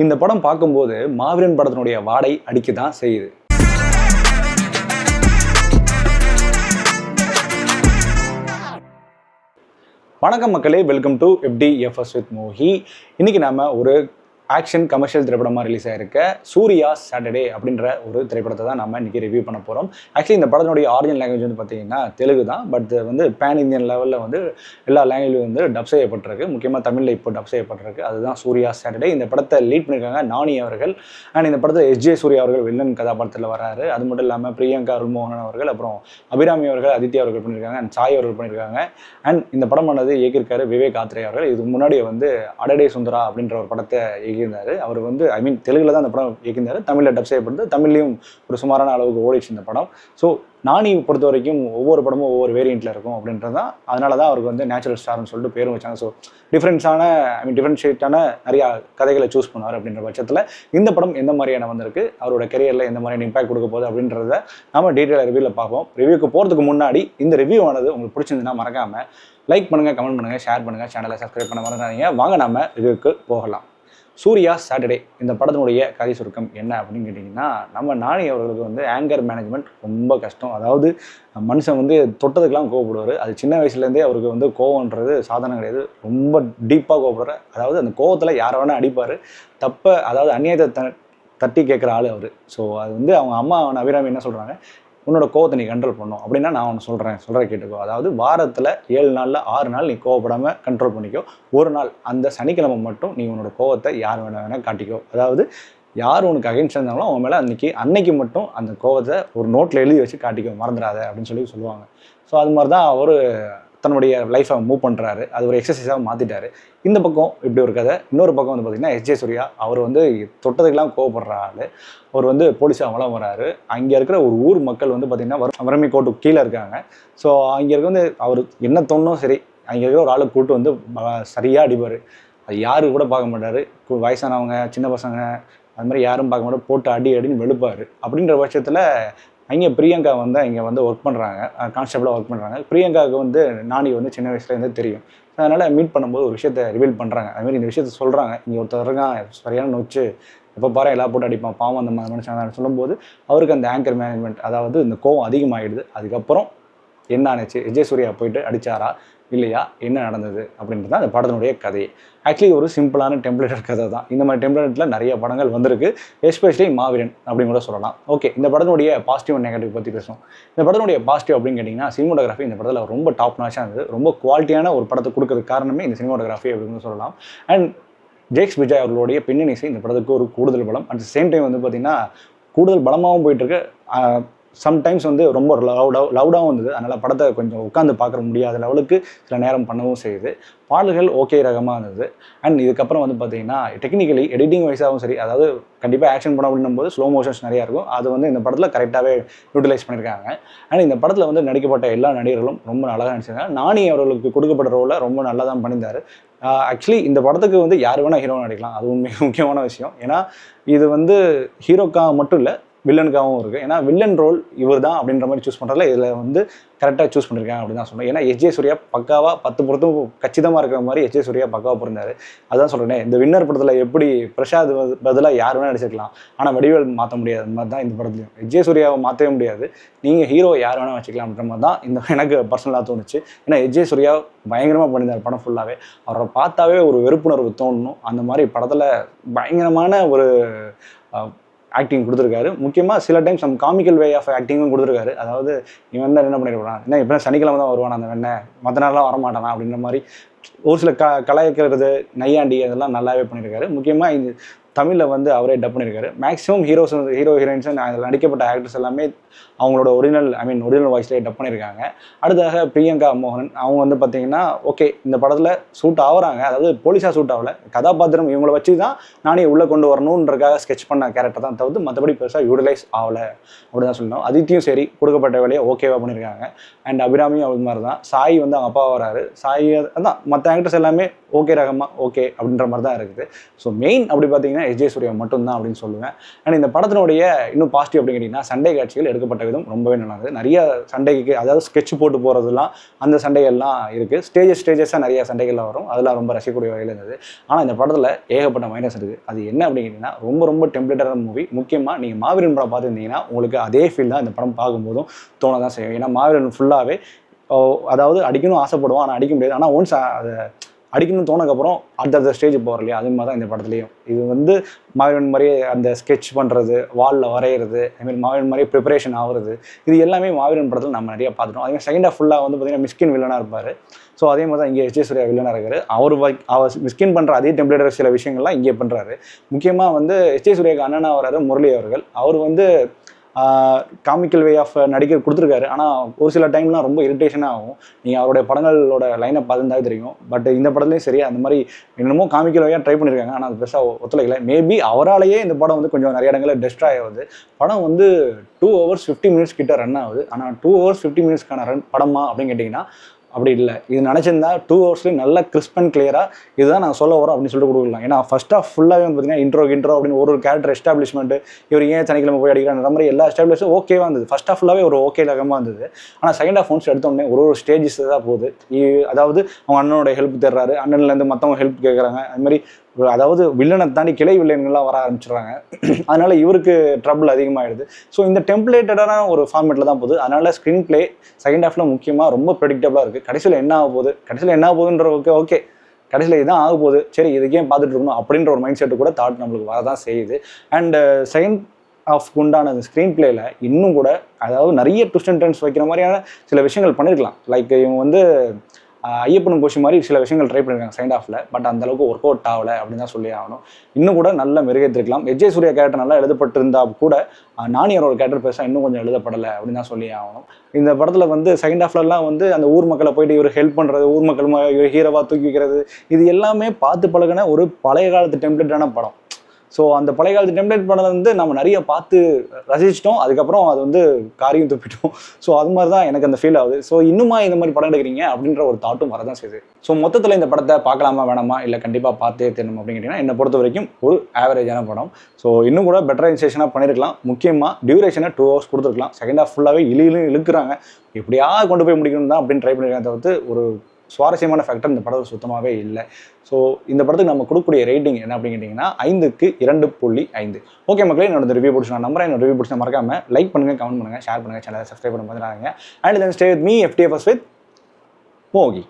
இந்த படம் பார்க்கும்போது மாவீரன் படத்தினுடைய வாடை அடிக்க தான் செய்யுது. வணக்கம் மக்களே, welcome to FDFS with Mohi. இன்னைக்கு நாம ஒரு ஆக்ஷன் கமர்ஷியல் திரைப்படமாக ரிலீஸ் ஆகிருக்க சூர்யா சாட்டர்டே அப்படின்ற ஒரு திரைப்படத்தை தான் நம்ம இன்றைக்கி ரிவ்யூ பண்ண போகிறோம். ஆக்சுவலி இந்த படத்தினுடைய ஆரிஜினல் லாங்குவேஜ் வந்து பார்த்திங்கன்னா தெலுங்கு தான். பட் வந்து பேன் இந்தியன் லெவலில் வந்து எல்லா லாங்குவேஜும் வந்து டப் செய்யப்பட்டிருக்கு. முக்கியமாக தமிழில் இப்போ டப் செய்யப்பட்டிருக்கு. அதுதான் சூர்யா சாட்டர்டே. இந்த படத்தை லீட் பண்ணியிருக்காங்க நானி அவர்கள். அண்ட் இந்த படத்தில் SJ சூர்யா அவர்கள் வில்லன் கதாபாத்திரத்தில் வராரு. அது மட்டும் இல்லாமல் பிரியங்கா அருள்மோகன் அவர்கள், அப்புறம் அபிராமி அவர்கள், அதித்யா அவர்கள் பண்ணியிருக்காங்க, அண்ட் சாய் அவர்கள் பண்ணியிருக்காங்க. அண்ட் இந்த படமானது இயக்கியிருக்காரு விவேக் ஆத்ரே அவர்கள். இதுக்கு முன்னாடி வந்து அடடே சுந்தரா அப்படின்ற ஒரு படத்தை இயக்கியிருந்தார். அவர் வந்து தெலுங்குல தான் அந்த படம் இயக்கியிருந்தார். தமிழில் டப் செய்யப்படுது. தமிழ்லையும் ஒரு சுமாரான அளவுக்கு ஓடிச்சு இந்த படம். ஸோ நானி பொறுத்த வரைக்கும் ஒவ்வொரு படமும் ஒவ்வொரு வேரியண்ட்டில் இருக்கும் அப்படின்றது தான். அதனால தான் அவருக்கு வந்து நேச்சுரல் ஸ்டார்னு சொல்லிட்டு பேரும் வச்சாங்க. ஸோ டிஃப்ரென்ஷியேட்டான நிறையா கதைகளை சூஸ் பண்ணுவார். அப்படின்ற பட்சத்தில் இந்த படம் எந்த மாதிரியான வந்திருக்கு, அவரோட கெரியரில் எந்த மாதிரியான இம்பாக்ட் கொடுக்க போகுது அப்படின்றத நம்ம டீட்டெயிலாக ரிவ்யூவில் பார்ப்போம். ரிவ்யூக்கு போகிறதுக்கு முன்னாடி இந்த ரிவ்யூ ஆனது உங்களுக்கு பிடிச்சிருந்துன்னா மறக்காமல் லைக் பண்ணுங்கள், கமெண்ட் பண்ணுங்கள், ஷேர் பண்ணுங்கள், சேனலை சப்ஸ்கிரைப் பண்ண மறந்துடாதீங்க. வாங்க நம்ம ரிவ்யூக்கு போகலாம். சூர்யா சாட்டர்டே இந்த படத்தினுடைய கதை சுருக்கம் என்ன அப்படின்னு கேட்டிங்கன்னா, நம்ம நானி அவர்களுக்கு வந்து ஆங்கர் மேனேஜ்மெண்ட் ரொம்ப கஷ்டம். அதாவது மனுஷன் வந்து தொட்டதுக்கெலாம் கோவப்படுவார். அது சின்ன வயசுலேருந்தே அவருக்கு வந்து கோவன்றது சாதாரணம் கிடையாது. ரொம்ப டீப்பாக கோவப்படுறார். அதாவது அந்த கோவத்தில் யாரை வேணால் அடிப்பார். அதாவது அநியாயத்தை தட்டி கேட்குற ஆள் அவர். ஸோ அது வந்து அவங்க அம்மா அபிராமி என்ன சொல்கிறாங்க, உன்னோட கோவத்தை நீ கண்ட்ரோல் பண்ணும் அப்படின்னா நான் ஒன்று சொல்கிற கேட்டுக்கோ. அதாவது வாரத்தில் 7 நாளில் 6 நாள் நீ கோவப்படாமல் கண்ட்ரோல் பண்ணிக்கோ. ஒரு நாள் அந்த சனிக்கிழமை மட்டும் நீ உன்னோட கோவத்தை யார் வேணால் காட்டிக்கோ. அதாவது யார் உனக்கு அகைன்ஸ்ட் இருந்தாங்களோ அவங்க மேலே அன்னைக்கு மட்டும் அந்த கோவத்தை ஒரு நோட்டில் எழுதி வச்சு காட்டிக்கோ, மறந்துடாத அப்படின்னு சொல்லுவாங்க. ஸோ அது மாதிரி தான் அவர் தன்னுடைய லைஃப்பை மூவ் பண்ணுறாரு. அது ஒரு எக்ஸசைஸாக மாற்றிட்டாரு. இந்த பக்கம் இப்படி ஒரு கதை. இன்னொரு பக்கம் வந்து பார்த்திங்கன்னா SJ சூர்யா அவர் வந்து தொட்டதுக்கெல்லாம் கோவப்படுற ஆள். அவர் வந்து போலீஸாக வளம் வராரு. அங்கே இருக்கிற ஒரு ஊர் மக்கள் வந்து பார்த்திங்கன்னா வறுமை கோட்டுக்கு கீழே இருக்காங்க. ஸோ அங்கே இருக்க வந்து அவர் என்ன தோணும் சரி, அங்கே இருக்கிற ஒரு ஆளை கூட்டு வந்து சரியாக அடிப்பார். அது யாரு கூட பார்க்க மாட்டார். வயசானவங்க, சின்ன பசங்க, அது மாதிரி யாரும் பார்க்க மாட்டார். போட்டு அடின்னு வெளுப்பார். அப்படின்ற பட்சத்தில் அங்கே பிரியங்கா வந்து இங்கே வந்து ஒர்க் பண்ணுறாங்க, கான்ஸ்டபிளாக ஒர்க் பண்ணுறாங்க. பிரியங்காவுக்கு வந்து நானி வந்து சின்ன வயசுலேருந்தே தெரியும். அதனால் மீட் பண்ணும்போது ஒரு விஷயத்தை ரிவீல் பண்ணுறாங்க. அதுமாதிரி இந்த விஷயத்த சொல்கிறாங்க, இங்கே ஒருத்தர் இருக்கான் சரியான நொச்சு, எப்போ பாரு எல்லா போட்டு அடிப்பான், பாவம் அந்த மனுஷன் சொல்லும்போது அவருக்கு அந்த ஆங்கர் மேனேஜ்மெண்ட், அதாவது இந்த கோவம் அதிகமாகிடுது. அதுக்கப்புறம் என்ன ஆனிச்சு, SJ சூர்யா போயிட்டு அடித்தாரா இல்லையா, என்ன நடந்தது அப்படின்றது தான் அந்த படத்தினுடைய கதையை. ஆக்சுவலி ஒரு சிம்பிளான டெம்ப்ளேட்டட் கதை தான். இந்த மாதிரி டெம்ப்ளேட்டில் நிறைய படங்கள் வந்திருக்கு, எஸ்பெஷலி மாவீரன் அப்படின்னு கூட சொல்லலாம். ஓகே, இந்த படத்தினுடைய பாசிட்டிவ் அண்ட் நெகட்டிவ் பற்றி பேசுவோம். இந்த படத்தினுடைய பாசிட்டிவ் அப்படின்னு கேட்டிங்கன்னா, சினிமோட்டோகிராஃபி இந்த படத்தில் ரொம்ப டாப் நாச்சாக இருந்தது. ரொம்ப குவாலிட்டியான ஒரு படத்தை கொடுக்கறதுக்கு காரணமே இந்த சினிமோட்டோகிராஃபி அப்படின்னு சொல்லலாம். அண்ட் ஜேக்ஸ் விஜய் அவர்களுடைய பின்னணி இசை இந்த படத்துக்கு ஒரு கூடுதல் பலம். அட் த சேம் டைம் வந்து பார்த்திங்கன்னா கூடுதல் பலமாகவும் போயிட்டுருக்கு. சம்டைம்ஸ் வந்து ரொம்ப லவுடாகவும் இருந்தது. அதனால் படத்தை கொஞ்சம் உட்காந்து பார்க்க முடியாத லெவலுக்கு சில நேரம் பண்ணவும் செய்யுது. பாடல்கள் ஓகே ரகமாக இருந்தது. அண்ட் இதுக்கப்புறம் வந்து பார்த்திங்கன்னா டெக்னிக்கலி எடிட்டிங் வைஸாகவும் சரி, அதாவது கண்டிப்பாக ஆக்ஷன் படம் அப்படின்னும் போது ஸ்லோ மோஷன்ஸ் நிறையா இருக்கும். அது வந்து இந்த படத்தில் கரெக்டாகவே யூட்டிலைஸ் பண்ணியிருக்காங்க. அண்ட் இந்த படத்தில் வந்து நடிக்கப்பட்ட எல்லா நடிகர்களும் ரொம்ப அழகாக நடிச்சிருக்காங்க. நானி அவர்களுக்கு கொடுக்கப்பட்ட ரோலை ரொம்ப நல்லா தான் பண்ணியிருந்தார். ஆக்சுவலி இந்த படத்துக்கு வந்து யார் வேணால் ஹீரோவாக நடிக்கலாம். அது மிக முக்கியமான விஷயம். ஏன்னா இது வந்து ஹீரோக்காக மட்டும் இல்லை, வில்லனுக்காகவும் இருக்குது. ஏன்னா வில்லன் ரோல் இவர் தான் அப்படின்ற மாதிரி சூஸ் பண்ணுறதுல இதில் வந்து கரெக்டாக சூஸ் பண்ணியிருக்காங்க அப்படின்னு தான் சொன்னேன். ஏன்னா SJ சூர்யா பக்காவாக 10 பொருத்தும் கச்சிதமாக இருக்கிற மாதிரி SJ சூர்யா பக்காவாக பிறந்தார். அதுதான் சொல்கிறேன், இந்த வின்னர் படத்தில் எப்படி பிரசாத் பதிலாக யார் வேணால் நடிச்சிருக்கலாம், ஆனால் வடிவேல் மாற்ற முடியாது. அந்த மாதிரி தான் இந்த படத்துலையும் SJ சூர்யாவை மாற்றவே முடியாது. நீங்கள் ஹீரோ யார் வேணால் வச்சுக்கலாம்ன்ற மாதிரி தான் இந்த எனக்கு பர்சனலாக தோணுச்சு. ஏன்னா SJ சூர்யா பயங்கரமாக பண்ணியிருந்தார் படம் ஃபுல்லாகவே. அவரை பார்த்தாவே ஒரு வெறுப்புணர்வு தோணணும். அந்த மாதிரி படத்தில் பயங்கரமான ஒரு ஆக்டிங் கொடுத்துருக்காரு. முக்கியமாக சில டைம்ஸ் நம்ம காமிக்கல் வே ஆஃப் ஆக்டிங்கும் கொடுத்துருக்காரு. அதாவது இவன் தான் என்ன பண்ணிருக்கான், என்ன இப்போ சனிக்கிழமை தான் வருவான் அந்த வெண்ணெய், மற்ற நாள்லாம் வரமாட்டானா அப்படின்ற மாதிரி ஒரு சில கலாய்க்கிறது, நையாண்டி அதெல்லாம் நல்லாவே பண்ணியிருக்காரு. முக்கியமாக இந்த தமிழில் வந்து அவரே டப் பண்ணியிருக்காரு. மேக்ஸிமம் ஹீரோ ஹீரோயின்ஸ் அதில் நடிக்கப்பட்ட ஆக்டர்ஸ் எல்லாமே அவங்களோட ஒரிஜினல் வாய்ஸ்லேயே டப் பண்ணியிருக்காங்க. அடுத்ததாக பிரியங்கா மோகன் அவங்க வந்து பார்த்திங்கன்னா ஓகே இந்த படத்தில் சூட் ஆகுறாங்க. அதாவது போலீஸாக சூட் ஆகலை, கதாபாத்திரம் இவங்களை வச்சு தான் நானே உள்ளே கொண்டு வரணுன்றக்காக ஸ்கெட்ச் பண்ண கேரக்டர் தான் தவிர்த்து மற்றபடி பெருசாக யூட்டிலைஸ் ஆகலை அப்படி தான் சொல்லணும். அதித்தியும் சரி கொடுக்கப்பட்ட வேலையை ஓகேவாக பண்ணியிருக்காங்க. அண்ட் அபிராமியும் அது மாதிரி தான். சாய் வந்து அவங்க அப்பா வராரு. சாய் அதான் மற்ற ஆக்டர்ஸ் எல்லாமே ஓகே ரகமா ஓகே அப்படின்ற மாதிரி தான் இருக்குது. ஸோ மெயின் அப்படி பார்த்தீங்கன்னா எஸ்ஜே சூர்யா மட்டும்தான் அப்படின்னு சொல்லுவேன். அண்ட் இந்த படத்தினுடைய இன்னும் பாசிட்டிவ் அப்படின்னு கேட்டிங்கன்னா சண்டை காட்சிகள் எடுக்கப்பட்ட விதம் ரொம்பவே நல்லா இருக்குது. நிறைய சண்டைக்கு அதாவது ஸ்கெட்ச் போட்டு போகிறதுலாம் அந்த சண்டைகள்லாம் இருக்குது. ஸ்டேஜஸாக நிறைய சண்டைகள்லாம் வரும், அதெல்லாம் ரொம்ப ரசிக்கக்கூடிய வகையில் இருந்தது. ஆனால் இந்த படத்தில் ஏகப்பட்ட மைனஸ் இருக்குது. அது என்ன அப்படின்னு கேட்டிங்கன்னா ரொம்ப டெம்ப்ளேட்டரான மூவி. முக்கியமாக நீங்கள் மாவீரன் படம் பார்த்துருந்தீங்கன்னா உங்களுக்கு அதே ஃபீல் தான் இந்த படம் பார்க்கும்போதும் தோண தான் செய்யும். ஏன்னா மாவீரன் ஃபுல்லாகவே அதாவது அடிக்கணும் ஆசைப்படுவோம், ஆனால் அடிக்க முடியாது. ஆனால் ஒன்ஸ் அதை அடிக்கணும்னு தோணக்கப்புறம் அடுத்த ஸ்டேஜ் போகிற இல்லையா, அது மாதிரி தான் இந்த படத்துலையும். இது வந்து மாவீரன் மாதிரியே அந்த ஸ்கெட்ச் பண்ணுறது, வாலில் வரைகிறது, அதுமாதிரி மாவீரன் மாதிரியே ப்ரிப்பரேஷன் ஆகுறது, இது எல்லாமே மாவீரன் படத்தில் நம்ம நிறைய பார்த்துட்டோம். அதேமாதிரி செகண்ட் ஹாஃப் ஃபுல்லாக வந்து பார்த்திங்கன்னா மிஸ்கின் வில்லனாக இருப்பார். ஸோ அதே மாதிரி தான் இங்கே எஸ்ஜே சூர்யா வில்லனாக இருக்காரு. அவர் மிஸ்கின் பண்ணுற அதே டெம்ப்ளேட்டர் சில விஷயங்கள்லாம் இங்கே பண்ணுறாரு. முக்கியமாக வந்து எஸ்ஜே சூர்யாவுக்கு அண்ணனாக வராரு முரளி அவர்கள். அவர் வந்து காமிக்கல் வே ஆஃப் நடிக்க கொடுத்துருக்காரு. ஆனால் ஒரு சில டைம்லாம் ரொம்ப இரிட்டேஷனாக ஆகும். நீங்கள் அவருடைய படங்களோட லைனை பார்த்துருந்தாவே தெரியும். பட் இந்த படத்துலையும் சரி அந்த மாதிரி என்னமோ காமிக்கல் வேயாக ட்ரை பண்ணியிருக்காங்க, ஆனால் அது பெருசாக ஒத்துழைக்கல. மேபி அவராலேயே இந்த படம் வந்து கொஞ்சம் நிறைய இடங்களில் டெஸ்ட்ராய் ஆகுது. படம் வந்து 2 hours 50 minutes கிட்ட ரன் ஆகுது. ஆனால் 2 hours 50 minutesக்கான ரன் படமா அப்படின்னு கேட்டிங்கன்னா அப்படி இல்லை. இது நினச்சிருந்தா 2 hours நல்ல கிறிஸ்ப் அண்ட் கிளியராக இதுதான் நான் சொல்ல வரோம் அப்படின்னு சொல்லிட்டு கொடுக்கலாம். ஏன்னா ஃபர்ஸ்ட் ஆஃப் ஃபுல்லாகவே வந்து பார்த்தீங்கன்னா இன்ட்ரோ அப்படின்னு ஒரு கேரக்டர் எஸ்டாப்ளிஷ்மெண்ட், இவர் ஏன் சனிக்கிழமை போய் அடிக்கிறான்ற மாதிரி எல்லா எஸ்டாப்ளிஷும் ஓகேவாக இருந்தது. ஃபர்ஸ்ட் ஆஃப் ஃபுல்லாகவே ஒரு ஓகே ரகமாக இருந்தது. ஆனால் செகண்ட் ஆஃப் ஒன்ஸ் எடுத்தோடனே ஒரு ஸ்டேஜஸ் தான் போகுது. அதாவது அவங்க அண்ணனோட ஹெல்ப் தர்றாரு, அண்ணன்லேருந்து மற்றவங்க ஹெல்ப் கேட்குறாங்க. அது மாதிரி அதாவது வில்லனை தாண்டி கிளை வில்லன்கள்லாம் வர ஆரம்பிச்சிடுறாங்க. அதனால இவருக்கு ட்ரபிள் அதிகமாகிடுது. ஸோ இந்த டெம்ப்ளேட்டடான ஒரு ஃபார்மேட்டில் தான் போகுது. அதனால ஸ்க்ரீன் பிளே செகண்ட் ஹாஃபில் முக்கியமாக ரொம்ப ப்ரெடிக்டபிளாக இருக்குது. கடைசியில் என்ன ஆக போகுதுன்ற ஓகே கடைசியில் இதுதான் ஆக போகுது, சரி இதுக்கே பார்த்துட்டு இருக்கணும் அப்படின்ற ஒரு மைண்ட் செட்டு கூட தாட் நம்மளுக்கு வரதான் செய்யுது. அண்ட் செகண்ட் ஆஃப்க்கு உண்டான அந்த ஸ்க்ரீன் பிளேயில் இன்னும் கூட அதாவது நிறைய ட்விஸ்ட் அண்ட் டர்ன்ஸ் வைக்கிற மாதிரியான சில விஷயங்கள் பண்ணியிருக்கலாம். லைக் இவங்க வந்து ஐயப்பனும் கோஷி மாதிரி சில விஷயங்கள் ட்ரை பண்ணியிருக்காங்க செகண்ட் ஹாஃபில். பட் அந்தளவுக்கு ஒர்க் அவுட் ஆகலை அப்படின்னு தான் சொல்லி ஆகணும். இன்னும் கூட நல்ல மெருகேற்றிருக்கலாம். எஸ்ஜே சூர்யா கேரக்டர் நல்லா எழுதப்பட்டிருந்தா கூட நானியாரோட கேரக்டர் பேச இன்னும் கொஞ்சம் எழுதப்படலை அப்படின்னு தான் சொல்லி ஆகணும். இந்த படத்தில் வந்து செகண்ட் ஹாஃப்லலாம் வந்து அந்த ஊர் மக்களை போயிட்டு இவர் ஹெல்ப் பண்ணுறது, ஊர் மக்கள் இவர் ஹீரோவாக தூக்கி வைக்கிறது, இது எல்லாமே பார்த்து பழகின ஒரு பழைய காலத்து டெம்ப்ளேட்டான படம். ஸோ அந்த பழைய காலத்து டெம்ப்ளேட் படம் வந்து நம்ம நிறைய பார்த்து ரசிச்சிட்டோம். அதுக்கப்புறம் அது வந்து காரியம் துப்பிட்டோம். ஸோ அது மாதிரி தான் எனக்கு அந்த ஃபீல் ஆகுது. ஸோ இன்னுமா இந்த மாதிரி படம் எடுக்கிறீங்க அப்படின்ற ஒரு தாட்டும் வரதான் செய்யுது. ஸோ மொத்தத்தில் இந்த படத்தை பார்க்கலாமா வேணாமா, இல்லை கண்டிப்பாக பார்த்தே தெரியணும் அப்படின்னு கேட்டிங்கன்னா என்னை பொறுத்த வரைக்கும் ஒரு ஆவரேஜான படம். ஸோ இன்னும் கூட பெட்டரைசேஷனாக பண்ணியிருக்கலாம். முக்கியமாக டியூரேஷனை 2 hours கொடுத்துருக்கலாம். செகண்ட் ஹாஃப் ஃபுல்லாகவே இழுக்கிறாங்க. எப்படியா கொண்டு போய் முடிக்கணும் தான் அப்படின்னு ட்ரை பண்ணியிருக்கேன். தவிர்த்து ஒரு சுவாரஸ்யமான ஃபேக்டர் இந்த படத்தில் சுத்தமாகவே இல்லை. ஸோ இந்த படத்துக்கு நம்ம கொடுக்கக்கூடிய ரேட்டிங் என்ன அப்படின்னு கேட்டிங்கன்னா 5க்கு 2.5. ஓகே மக்களே, என்னோட ரிவ்யூ பிடிச்சி நான் நம்புறேன். என்னோட ரிவ்யூ பிடிச்சா மறக்காமல் லைக் பண்ணுங்கள், கமெண்ட் பண்ணுங்கள், ஷேர் பண்ணுங்கள், சேனலை சப்ஸ்கிரைப் பண்ண மாதிரி. And then stay with me FTFS with மோகி.